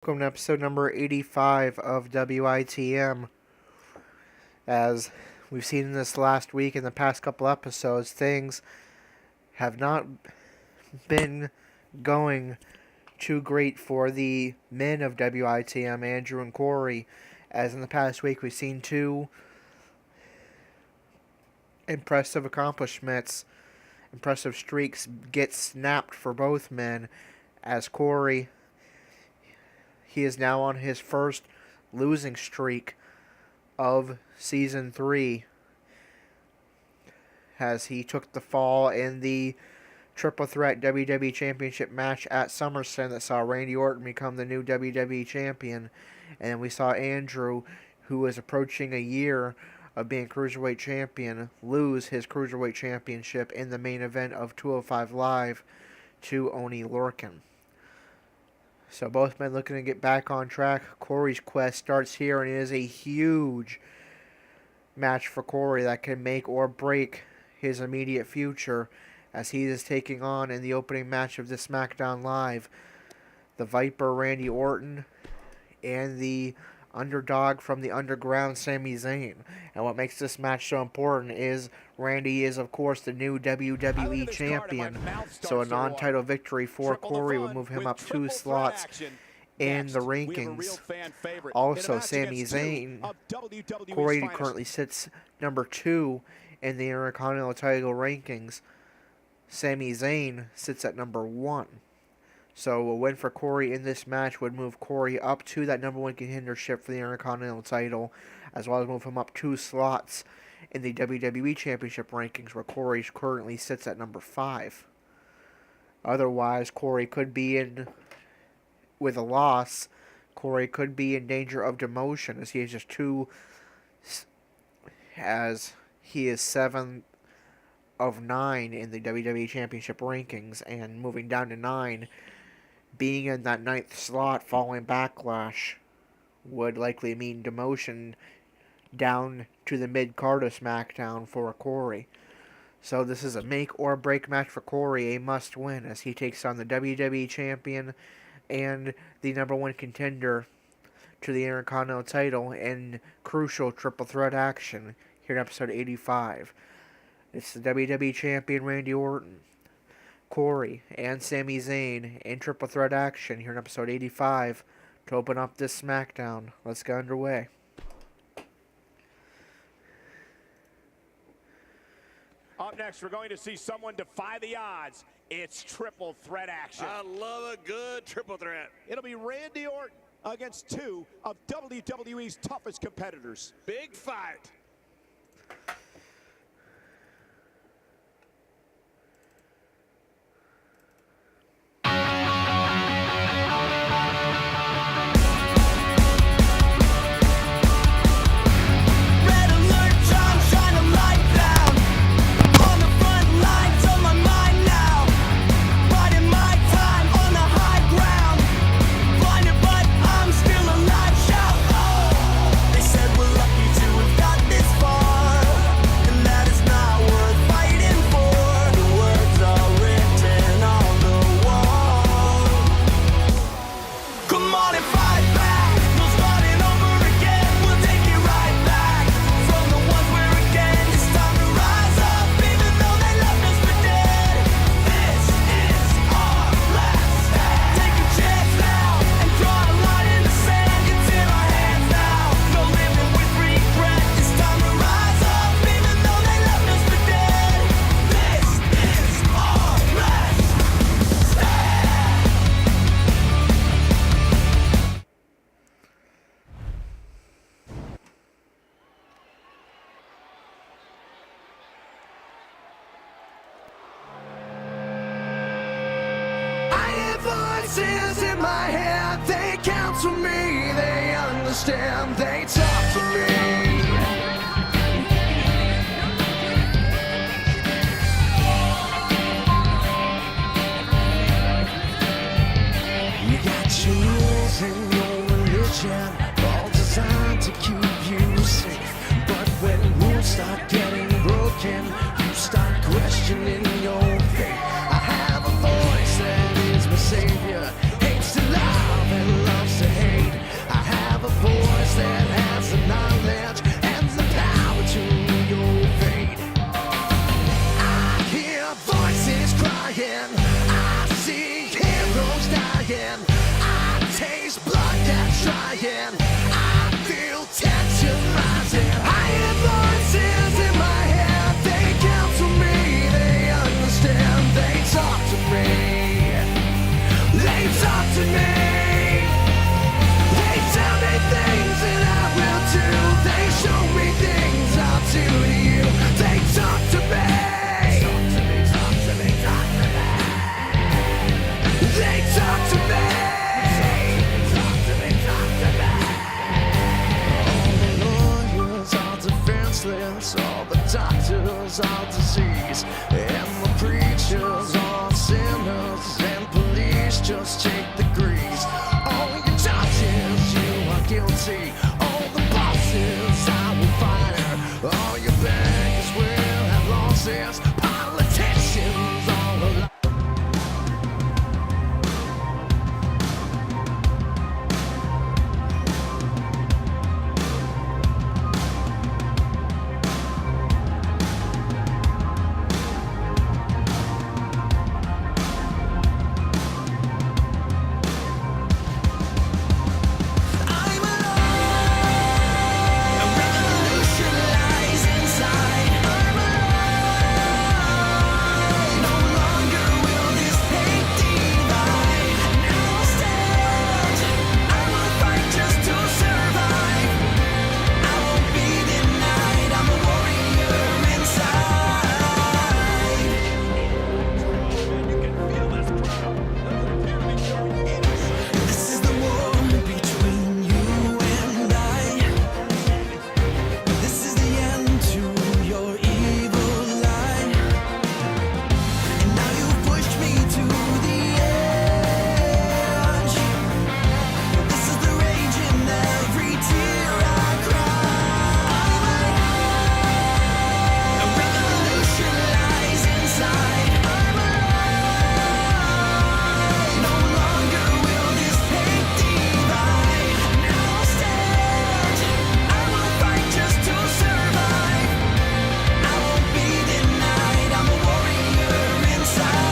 Welcome to episode number 85 of WITM. As we've seen in this last week, in the past couple episodes, things have not been going too great for the men of WITM, Andrew and Corey. As in the past week, we've seen two impressive accomplishments, impressive streaks get snapped for both men. As Corey, he is now on his first losing streak of Season 3, as he took the fall in the Triple Threat WWE Championship match at SummerSlam that saw Randy Orton become the new WWE Champion. And we saw Andrew, who was approaching a year of being Cruiserweight Champion, lose his Cruiserweight Championship in the main event of 205 Live to Oney Lorcan. So both men looking to get back on track. Corey's quest starts here, and it is a huge match for Corey that can make or break his immediate future, as he is taking on, in the opening match of the SmackDown Live, the Viper Randy Orton and the underdog from the underground Sami Zayn. And what makes this match so important is Randy is, of course, the new WWE Champion, so a non-title victory for Corey would move him up 2 slots in the rankings. Also, Sami Zayn, Corey currently sits number 2 in the Intercontinental title rankings. Sami Zayn sits at number 1. So a win for Corey in this match would move Corey up to that number 1 contendership for the Intercontinental title, as well as move him up 2 slots in the WWE Championship rankings, where Corey currently sits at number 5. Otherwise, Corey could be in, with a loss, Corey could be in danger of demotion, as he is just 2, as he is 7 of 9 in the WWE Championship rankings, and moving down to 9, being in that 9th slot following Backlash would likely mean demotion down to the mid-card of SmackDown for Corey. So this is a make or break match for Corey, a must win, as he takes on the WWE Champion and the number 1 contender to the Intercontinental title in crucial triple threat action here in episode 85. It's the WWE Champion Randy Orton, Corey, and Sami Zayn in triple threat action here in episode 85 to open up this SmackDown. Let's get underway. Up next, we're going to see someone defy the odds. It's triple threat action. I love a good triple threat. It'll be Randy Orton against 2 of WWE's toughest competitors. Big fight. Voices in my head, they counsel me, they understand, they talk to me. You got your rules and your religion, all designed to keep you safe. But when rules start getting broken, you start questioning your faith. I have a voice that is my savior, hates to love and loves to hate. flying. I see heroes dying. I taste blood that's trying. I feel tension rising. I hear voices in my head. They counsel me. They understand. They talk to me. They talk to me. They tell me things that I will do. They show me things I'll do to you. They talk to me. Talk to me, talk to me, talk to me. They talk to me. Talk to me, talk to me. All the lawyers are defenseless. All the doctors are diseased. And the preachers are sinners. And police just take the grease. All your judges, you are guilty. All the bosses I will fire. All your bankers will have losses. Politicians all alike. I'm alive. A revolution lies inside. I'm alive. No longer will this hate divide. Now I'll stand. I will fight just to survive. I won't be denied. I'm a warrior inside. You can feel this crowd. Doesn't appear to be showing any sign. This is the war between you and I. This is the end to your evil lie. And now you've pushed me to the edge. This is the rage in every tear I cry. A revolution lies inside. I'm alive. No longer will this hate divide. Now I'll stand. I will fight just to survive. I won't be denied. I'm a warrior inside.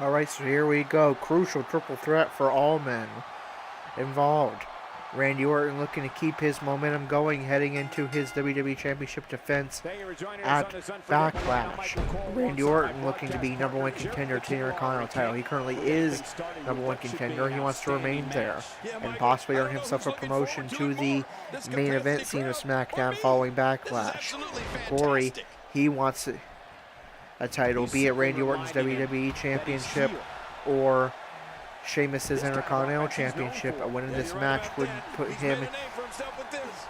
Alright, so here we go. Crucial triple threat for all men involved. Randy Orton looking to keep his momentum going heading into his WWE Championship defense Thank you for joining us at on this unforgettable night. I'm Backlash. Michael Cole, Randy alongside Orton my looking to be broadcast number one partner, contender to the Gerald Intercontinental B. title. He currently is number one contender. He wants to remain there and possibly earn himself a promotion to the main event scene of SmackDown following Backlash. Corey, he wants a title, be it Randy Orton's WWE Championship or Sheamus's Intercontinental Championship. A win in this match would put him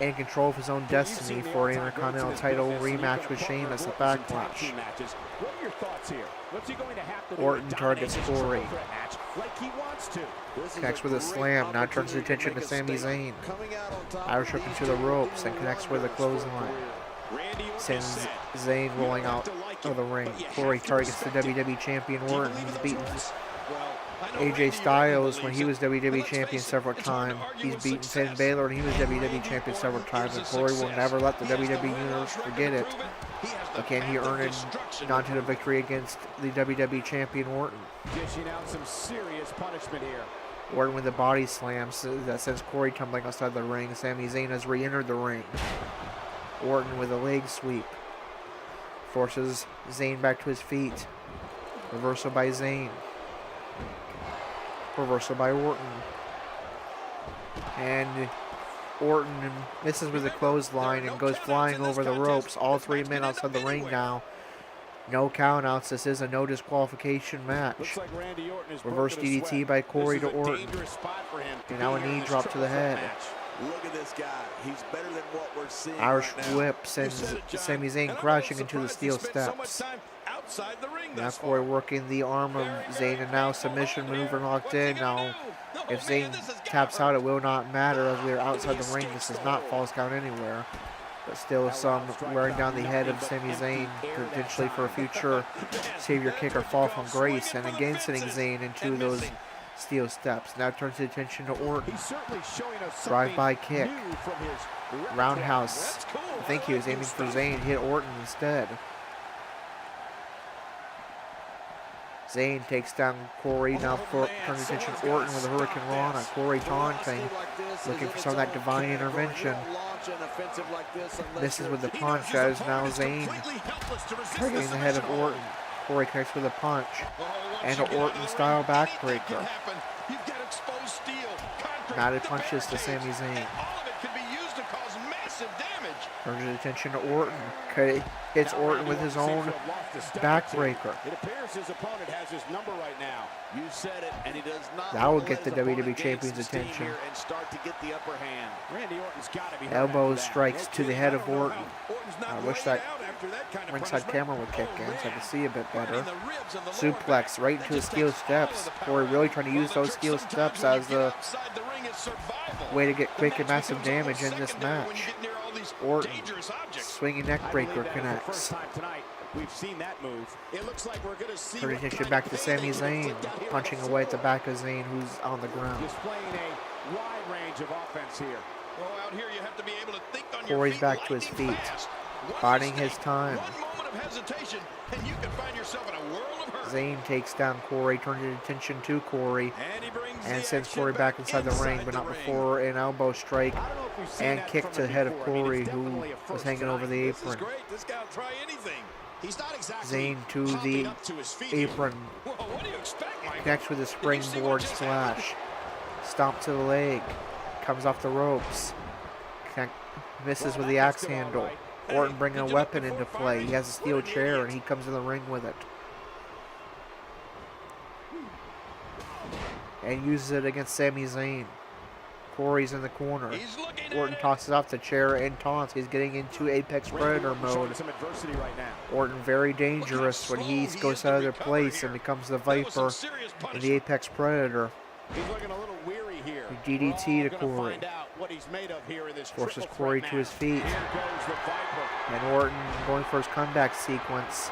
in control of his own destiny for an Intercontinental title rematch with Sheamus at Backlash. What are your thoughts here? What's he going to have to do Orton to targets dominate this Corey. triple threat match like he wants to? Connects with a slam, now turns his attention to Sami Zayn. Irish hook into the ropes and connects with a clothesline. Sends Zayn rolling out of the ring. Corey targets the WWE Champion Orton, who's beaten AJ Styles, when he was WWE Champion several times, he's beaten Finn Balor, and he was WWE Champion several times, and Corey will never let the WWE Universe forget it. But can he earn a non-title victory against the WWE Champion Orton? Dishing out some serious punishment here. Orton with the body slams that sends Corey tumbling outside the ring. Sami Zayn has re-entered the ring. Orton with a leg sweep. Forces Zayn back to his feet. Reversal by Zayn. Reversal by Orton. And Orton misses with a clothesline and goes flying over the ropes. All three men outside the ring now. No countouts. This is a no disqualification match. Reverse DDT by Corey to Orton. And now a knee drop to the head. Look at this guy. He's better than what we're seeing. Irish whip sends Sami Zayn crashing into the steel steps. Now Corey working the arm of Zayn, and now submission maneuver locked in. Now if Zayn taps out, it will not matter as we are outside the ring. This is not false count anywhere. But still some wearing down the head of Sami Zayn, potentially for a future savior kick or fall from grace, and again sending Zayn into those steel steps. Now turns his attention to Orton. Drive-by kick. Roundhouse. I think he was aiming for Zayn, hit Orton instead. Zayn takes down Corey. Now turns attention to Orton with a Hurricane Rana. Corey taunting, looking for some of that divine intervention. Misses with the punch as now Zayn targeting the head of Orton. Corey connects with a punch and an Orton-style backbreaker. Knotted punches to Sami Zayn. Turns his attention to Orton. Hits Orton with his own backbreaker. It appears his opponent has his number right now. You said it, and he does not. That will get the WWE Champion's attention. And start to get the upper hand. Randy Orton's got to be Elbow strikes to the head of Orton. I wish that ringside camera would kick in so I could see a bit better. Suplex right into the steel steps. Corey really trying to use those steel steps as the way to get quick and massive damage in this match. Orton, swinging neck breaker connects. We've seen that move. It looks like we're going to see. Turning attention back to Sami Zayn, punching away at the back of Zayn, who's on the ground. Displaying a wide range of offense here. Well, out here you have to be able to think on Corey's your feet back to his feet, biding his time. One moment of hesitation, and you can find yourself in a world of hurt. Zayn takes down Corey, turns his attention to Corey, and sends Corey back inside the ring, but not before an elbow strike and kick to the head of Corey, who was hanging over the apron. This guy will try anything. He's not exactly Zayn to the apron, connects with a springboard splash, stomp to the leg, comes off the ropes, misses with the axe handle. Orton bringing a weapon into play. He has a steel chair and he comes in the ring with it. And uses it against Sami Zayn. Corey's in the corner. Orton tosses off the chair and taunts. He's getting into Apex Predator mode. Orton very dangerous when he goes out of their place and becomes the Viper and the Apex Predator. He's looking a little weary here. DDT to Corey. Forces Forces Corey to his feet. And Orton going for his comeback sequence.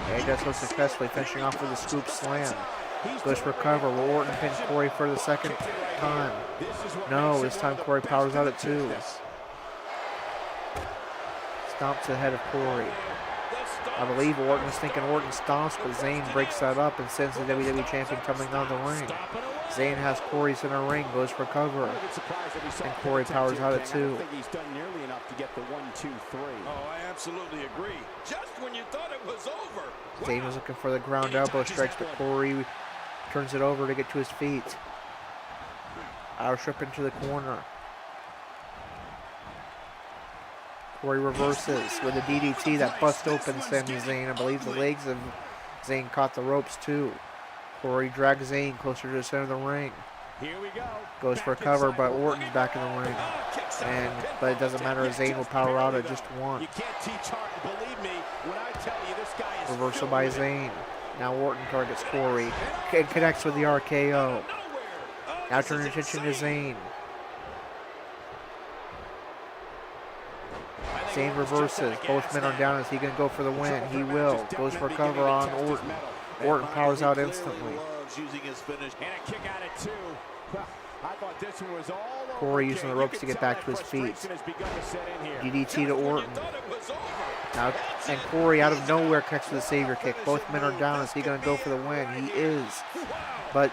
And he does so successfully, finishing off with a scoop slam. Goes for cover. Will Orton pin Corey for the second time? No, this time Corey powers out at 2. Stomp to the head of Corey. I believe Orton was thinking Orton stomps, but Zayn breaks that up and sends the WWE Champion tumbling down the ring. Zayn has Corey's in a ring, goes for cover, and Corey powers out at 2. He's done nearly enough to get the 1, 2, 3. Oh, I absolutely agree. Just when you thought it was over. Zayn was looking for the ground elbow strikes, but Corey turns it over to get to his feet. Irish whip into the corner. Corey reverses with a DDT that busts open Sami Zayn. I believe the legs of Zayn caught the ropes too. Corey drags Zayn closer to the center of the ring. Here we go. Goes for a cover, but Orton's back in the ring. But it doesn't matter, Zayn will power out at just 1. You can't teach hard. Believe me when I tell you this guy is Reversal by Zayn. Now Orton targets Corey. It connects with the RKO. Now turning attention to Zayn. Zayn reverses. Both men are down. Is he going to go for the win? He will. Goes for a cover on Orton. Orton powers out instantly. Using his finish. And a kick out at 2. Well, I thought this one was all over. Corey using the ropes to get back to his feet. DDT to Orton. Now, and Corey out of nowhere connects with a savior kick. Both men are down. Is he going to go for the win? He is. But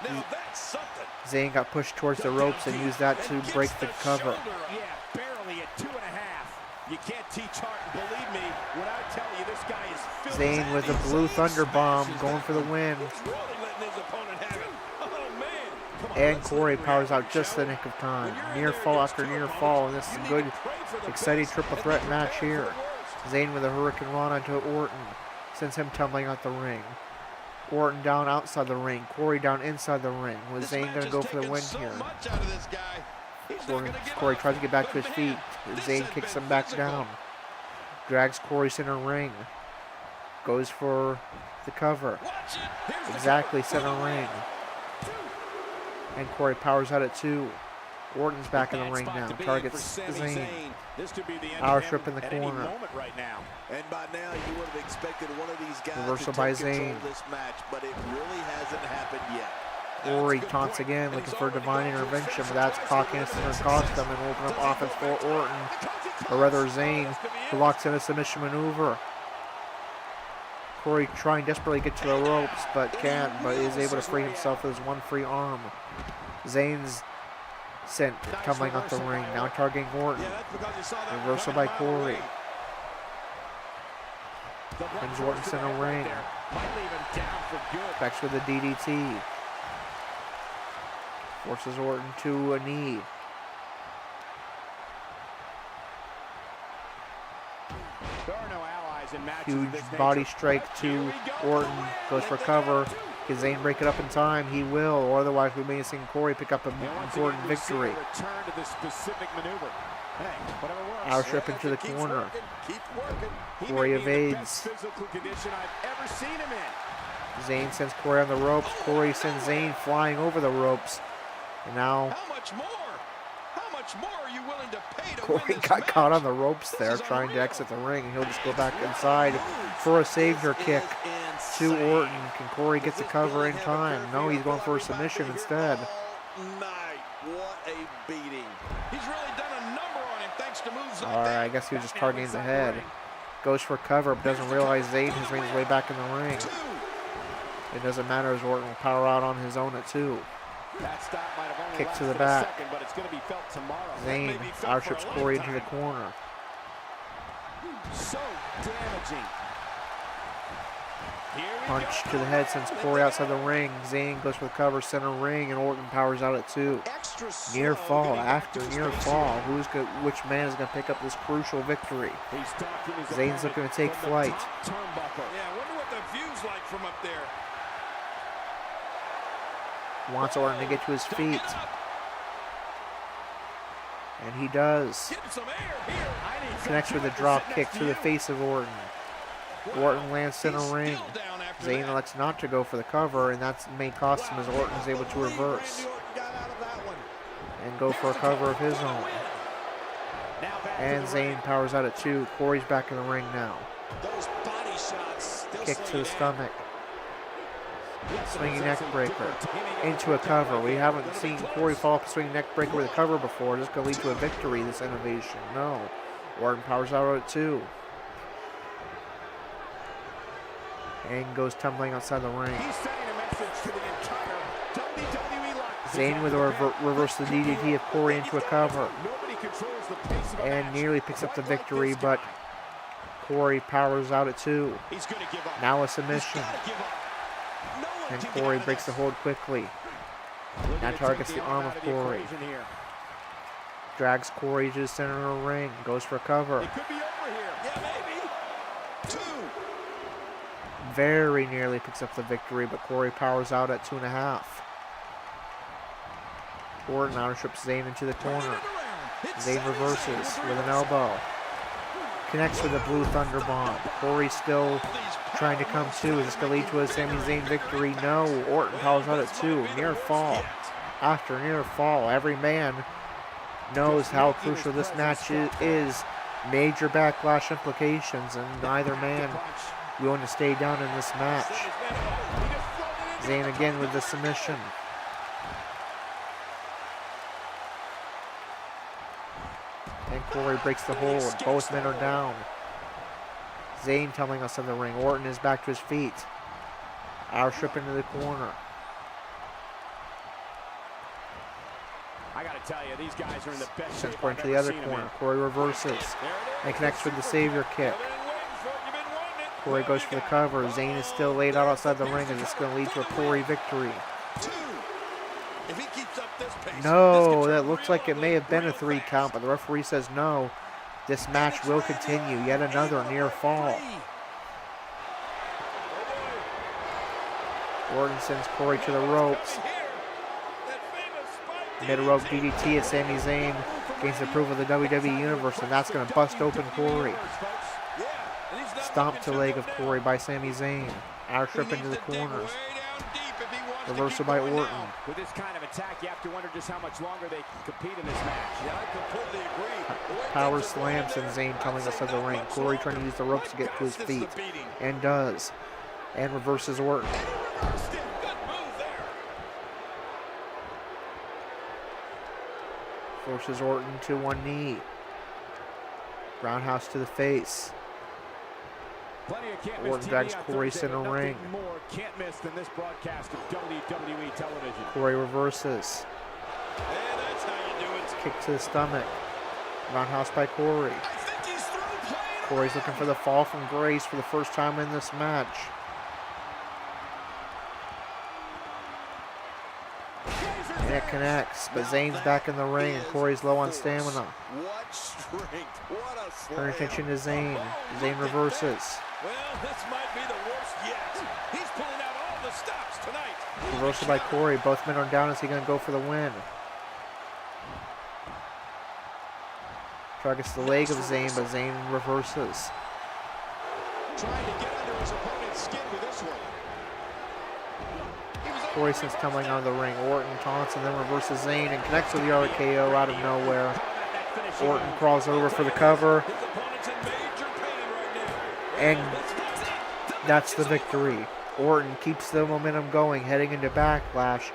Zayn got pushed towards the ropes and used that to break the cover. Yeah, barely at 2.5. You can't teach heart. Believe me when I tell you this guy is filled. Zayn with a blue thunder bomb going for the win. And Corey powers out just the nick of time. Near fall after near fall, and this is a good, exciting triple threat match here. Zayn with a Hurricane Rana to Orton, sends him tumbling out the ring. Orton down outside the ring, Corey down inside the ring. Was Zayn going to go for the win here? Corey tries to get back to his feet. Zayn kicks him back down. Drags Corey center ring. Goes for the cover. Exactly center ring. And Corey powers out at 2. Orton's back in the ring now. Targets Zayn. Power trip in the corner. Right now. And by now you would have expected one of these guys reversal to by take control Zayn. of this match, but it really hasn't happened yet. Corey taunts again, looking for divine intervention, but that's cockiness and cost him and open up offense for Orton. Or rather Zayn, who locks in a submission maneuver. Corey trying desperately to get to the ropes, but can't, but is able to free himself with his one free arm. Zayn's sent tumbling off the ring, now targeting Orton. Reversal by Corey. Brings Orton center ring. Backs with a DDT. Forces Orton to a knee. Huge body strike to Orton. Goes for cover. Can Zayn break it up in time? He will, or otherwise we may have seen Corey pick up an important victory. Power trip into the corner. Corey evades. Zayn sends Corey on the ropes. Corey sends Zayn flying over the ropes. And now Corey got caught on the ropes there trying to exit the ring, and he'll just go back inside for a savior kick to Orton. Can Corey get the cover in time? No, he's going for a submission instead. Alright, I guess he was just targeting the head. Goes for cover, but doesn't realize Zayn has made his way back in the ring. It doesn't matter as Orton will power out on his own at 2. Kick to the back. Zayn out-trips Corey into the corner. So damaging. Punch to the head sends Corey outside the ring. Zayn goes for the cover, center ring, and Orton powers out at 2. Near fall after near fall. Which man is going to pick up this crucial victory? Zayn's looking to take flight. Yeah, I wonder what the view's like from up there. Wants Orton to get to his feet. And he does. Connects with a drop kick to the face of Orton. Orton lands center ring. Zayn elects not to go for the cover, and that's the main cost him as Orton is able to reverse and go for a cover of his own. And Zayn powers out at 2. Corey's back in the ring now. Kick to the stomach. Swinging neck breaker into a cover. We haven't seen Corey fall off a swinging neck breaker with a cover before. This is going to lead to a victory, this innovation. No. Orton powers out at 2. And goes tumbling outside the ring. Zayn with a reverse the DDT of Corey into a cover. And nearly picks up the victory, but Corey powers out at 2. Now a submission. And Corey breaks the hold quickly. Now targets the arm of Corey. Drags Corey to the center of the ring. Goes for a cover. Very nearly picks up the victory, but Corey powers out at 2.5. Orton out-trips Zayn into the corner. Zayn reverses with an elbow. Connects with a blue thunder bomb. Corey still trying to come to. Is this going to lead to a Sami Zayn victory? No. Orton powers out at 2. Near fall. After near fall. Every man knows how crucial this match is. Major backlash implications, and neither man willing to stay down in this match. Zayn again with the submission. And Corey breaks the hold. Both men are down. Zayn tumbling us in the ring. Orton is back to his feet. Roush trip into the corner. I gotta tell you, these guys are in the best Sends shape Corey I've into the ever other seen them corner. in. Corey reverses and connects with the Savior kick. Corey goes for the cover. Zayn is still laid out outside the ring, and it's going to lead to a Corey victory. If he keeps up this pace, No, that looks like it may have been a 3 count, but the referee says no. This match will continue. Yet another near fall. Orton sends Corey to the ropes. Mid-rope DDT at Sami Zayn gains approval of the WWE Universe, and that's going to bust open Corey. Stomp to leg of Corey by Sami Zayn. Our trip into the corners. Reversal by Orton. With this kind of attack, you have to wonder just how much longer they can compete in this match. Yeah, I completely agree. Power slams and Zayn tumbling us out of the ring. Corey trying to use the ropes to get to his feet. And does. And reverses Orton. Forces Orton to one knee. Roundhouse to the face. Orton drags Corey center ring. More can't miss than this broadcast of WWE television. Corey reverses. And that's how you do it. Kick to the stomach. Roundhouse by Corey. I think he's through playing. Corey's looking for the fall from grace for the first time in this match. And it connects, but Zayn's back in the ring and Corey's low on stamina. What strength. What a slam. Turn attention to Zayn. Zayn reverses. Well, this might be the worst yet. He's pulling out all the stops tonight. Reversal by Corey. Both men are down. Is he going to go for the win? Targets the leg of Zayn, but Zayn reverses. Trying to get under his opponent's skin with this one. Corey sends tumbling out of the ring. Orton taunts and then reverses Zayn and connects with the RKO out of nowhere. Orton crawls over for the cover. His opponent's in major pain right now. And that's the victory. Orton keeps the momentum going heading into Backlash.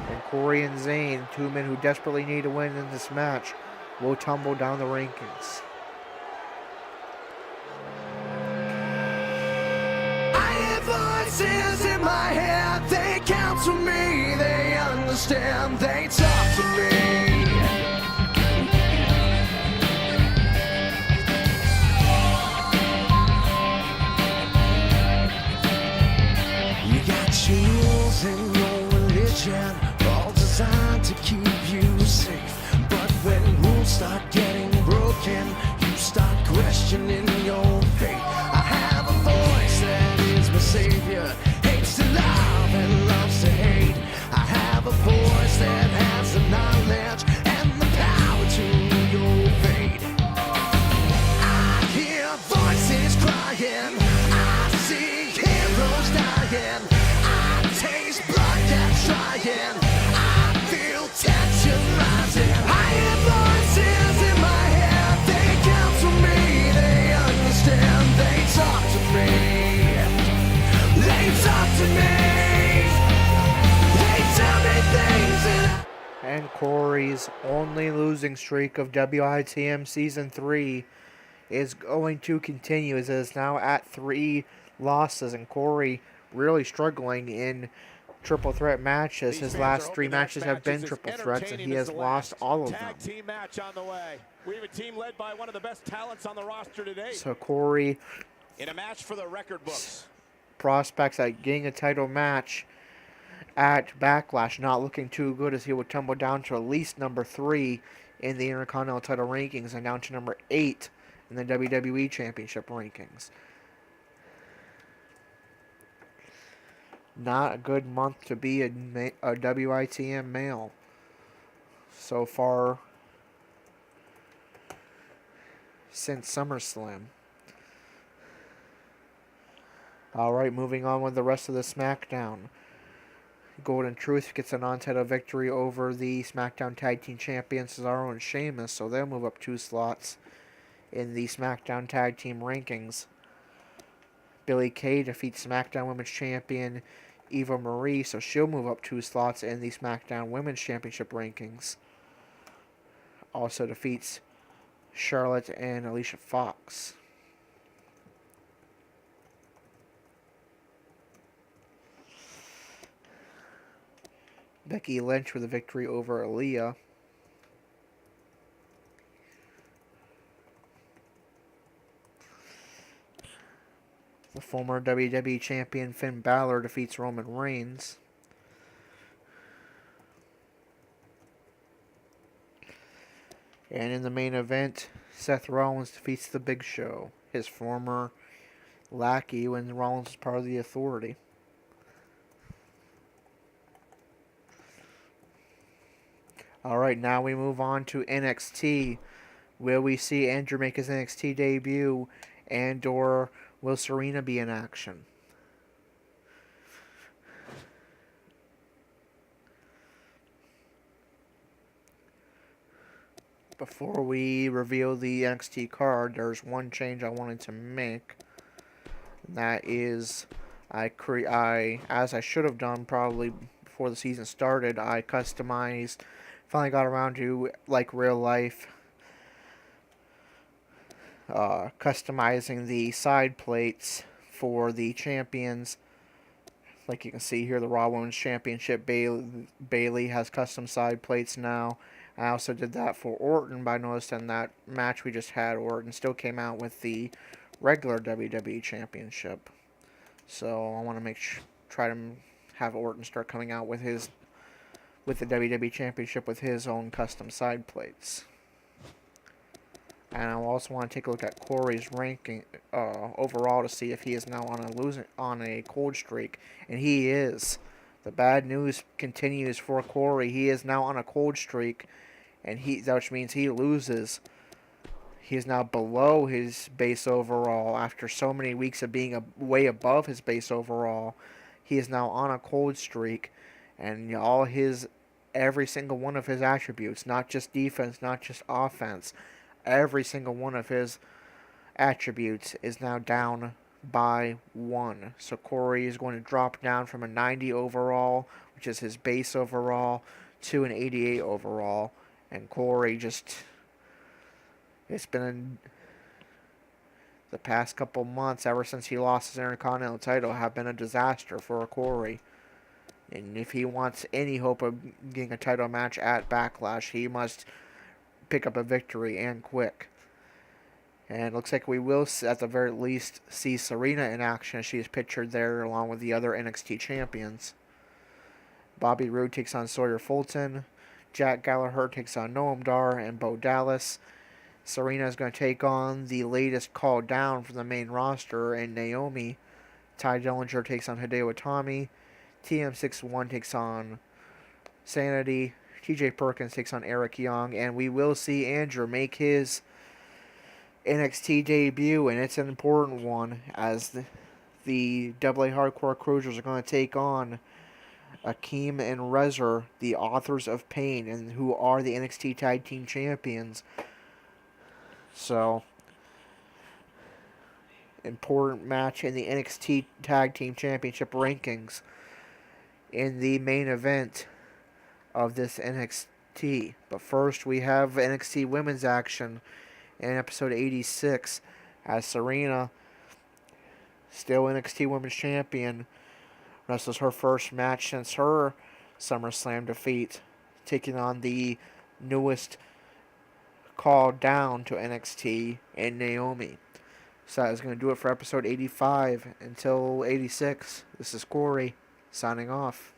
And Corey and Zayn, two men who desperately need a win in this match, will tumble down the rankings. I hear voices in my head, they counsel me, they understand, they talk to me. You got jewels in your religion, all designed to keep you safe. But when rules start getting broken, you start questioning your faith. I have a voice that is my savior, hates to love and loves to hate. I have a voice that has the knowledge and the power to your fate. I hear voices crying, I see heroes dying, I taste blood that's trying, I feel tension rising. I hear voices in my head, they counsel me, they understand, they talk to me, they talk to me, they tell me things that And Corey's only losing streak of WITM Season 3 is going to continue as it is now at 3 losses. And Corey really struggling in triple threat matches. His last 3 matches have been triple threats, and he has lost all of them. Tag team match on the way. We have a team led by one of the best talents on the roster today. So Corey In a match for the record books. prospects at getting a title match at Backlash not looking too good, as he would tumble down to at least number 3 in the Intercontinental title rankings and down to number 8 in the WWE Championship rankings. Not a good month to be a WITM male so far since SummerSlam. Alright, moving on with the rest of the SmackDown. Golden Truth gets a non-title victory over the SmackDown Tag Team Champions Cesaro and Sheamus, so they'll move up 2 slots in the SmackDown Tag Team rankings. Billie Kay defeats SmackDown Women's Champion Eva Marie, so she'll move up 2 slots in the SmackDown Women's Championship rankings. Also defeats Charlotte and Alicia Fox. Becky Lynch with a victory over Aaliyah. The former WWE Champion Finn Balor defeats Roman Reigns. And in the main event, Seth Rollins defeats The Big Show, his former lackey when Rollins was part of the Authority. Alright, now we move on to NXT, where we see Andrew make his NXT debut, and/or will Serena be in action? Before we reveal the NXT card, there's one change I wanted to make. And that is, as I should have done probably before the season started, I finally got around to, like real life, customizing the side plates for the champions. Like you can see here, the Raw Women's Championship, Bayley has custom side plates now. I also did that for Orton, but I noticed in that match we just had, Orton still came out with the regular WWE Championship. So I want to try to have Orton start coming out with the WWE Championship with his own custom side plates. And I also want to take a look at Corey's ranking overall to see if he is now on a cold streak, and he is. The bad news continues for Corey. He is now on a cold streak, and which means he loses. He is now below his base overall after so many weeks of being way above his base overall. He is now on a cold streak, and every single one of his attributes, not just defense, not just offense, every single one of his attributes is now down by 1. So Corey is going to drop down from a 90 overall, which is his base overall, to an 88 overall. And Corey it's been the past couple months, ever since he lost his Intercontinental title, have been a disaster for Corey. And if he wants any hope of getting a title match at Backlash, he must pick up a victory and quick. And it looks like we will, at the very least, see Serena in action as she is pictured there along with the other NXT champions. Bobby Roode takes on Sawyer Fulton. Jack Gallagher takes on Noam Dar and Bo Dallas. Serena is going to take on the latest call down from the main roster and Naomi. Ty Dillinger takes on Hideo Itami. TM61 takes on Sanity. TJ Perkins takes on Eric Young. And we will see Andrew make his NXT debut, and it's an important one, as the AA Hardcore Cruisers are going to take on Akeem and Rezar, the Authors of Pain, and who are the NXT Tag Team Champions. So, important match in the NXT Tag Team Championship rankings in the main event of this NXT. But first, we have NXT Women's action in episode 86, as Serena, still NXT Women's Champion, wrestles her first match since her SummerSlam defeat, taking on the newest call down to NXT and Naomi. So that is going to do it for episode 85. Until 86, this is Corey, signing off.